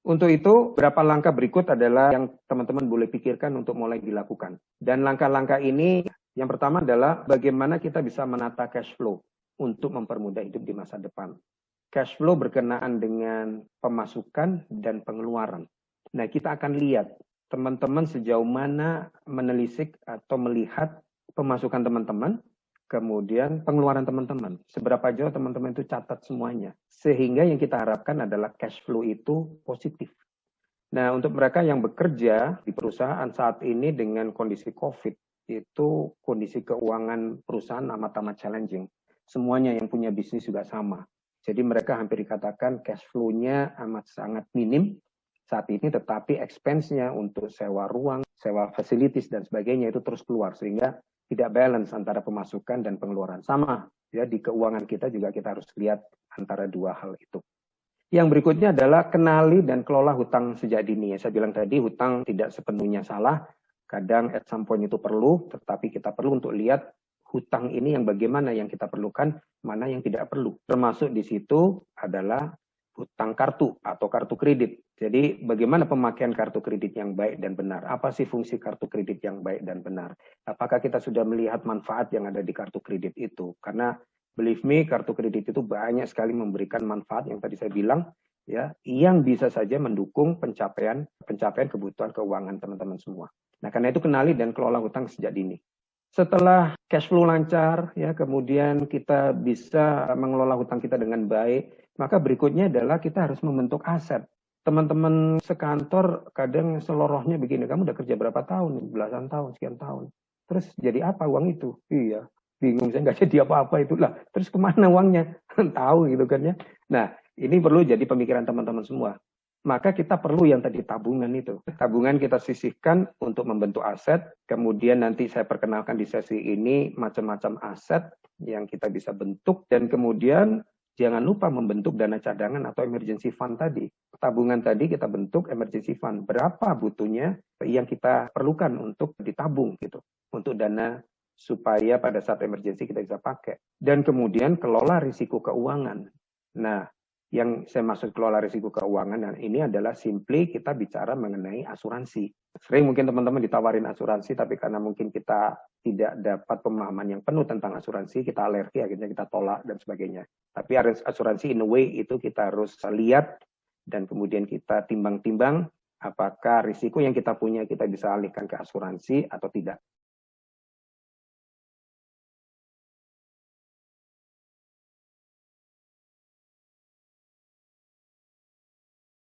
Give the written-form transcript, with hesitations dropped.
Untuk itu, beberapa langkah berikut adalah yang teman-teman boleh pikirkan untuk mulai dilakukan. Dan langkah-langkah ini, yang pertama adalah bagaimana kita bisa menata cash flow untuk mempermudah hidup di masa depan. Cash flow berkenaan dengan pemasukan dan pengeluaran. Nah, kita akan lihat teman-teman sejauh mana menelisik atau melihat pemasukan teman-teman, kemudian pengeluaran teman-teman. Seberapa jauh teman-teman itu catat semuanya. Sehingga yang kita harapkan adalah cash flow itu positif. Nah, untuk mereka yang bekerja di perusahaan saat ini dengan kondisi COVID, itu kondisi keuangan perusahaan amat-amat challenging. Semuanya yang punya bisnis juga sama. Jadi mereka hampir dikatakan cash flow-nya amat sangat minim saat ini, tetapi expense-nya untuk sewa ruang, sewa facilities, dan sebagainya itu terus keluar. Sehingga tidak balance antara pemasukan dan pengeluaran. Sama, ya di keuangan kita juga kita harus lihat antara dua hal itu. Yang berikutnya adalah kenali dan kelola hutang sejak dini. Saya bilang tadi hutang tidak sepenuhnya salah, kadang at some point itu perlu, tetapi kita perlu untuk lihat hutang ini yang bagaimana yang kita perlukan, mana yang tidak perlu. Termasuk di situ adalah hutang kartu atau kartu kredit. Jadi bagaimana pemakaian kartu kredit yang baik dan benar? Apa sih fungsi kartu kredit yang baik dan benar? Apakah kita sudah melihat manfaat yang ada di kartu kredit itu? Karena believe me, kartu kredit itu banyak sekali memberikan manfaat yang tadi saya bilang, ya, yang bisa saja mendukung pencapaian kebutuhan keuangan teman-teman semua. Nah, karena itu kenali dan kelola hutang sejak dini. Setelah cash flow lancar, ya, kemudian kita bisa mengelola hutang kita dengan baik, maka berikutnya adalah kita harus membentuk aset. Teman-teman sekantor kadang selorohnya begini, kamu udah kerja berapa tahun? Belasan tahun, sekian tahun. Terus jadi apa uang itu? Iya, bingung, saya nggak jadi apa-apa itulah. Terus kemana uangnya? Tahu gitu kan ya. Nah, ini perlu jadi pemikiran teman-teman semua. Maka kita perlu yang tadi tabungan itu. Tabungan kita sisihkan untuk membentuk aset. Kemudian nanti saya perkenalkan di sesi ini macam-macam aset yang kita bisa bentuk. Dan kemudian jangan lupa membentuk dana cadangan atau emergency fund tadi. Tabungan tadi kita bentuk emergency fund. Berapa butuhnya yang kita perlukan untuk ditabung gitu. Untuk dana supaya pada saat emergency kita bisa pakai. Dan kemudian kelola risiko keuangan. Nah, yang saya maksud kelola risiko keuangan, dan ini adalah simply kita bicara mengenai asuransi. Sering mungkin teman-teman ditawarin asuransi, tapi karena mungkin kita tidak dapat pemahaman yang penuh tentang asuransi, kita alergi, akhirnya kita tolak dan sebagainya. Tapi asuransi in a way itu kita harus lihat dan kemudian kita timbang-timbang apakah risiko yang kita punya kita bisa alihkan ke asuransi atau tidak.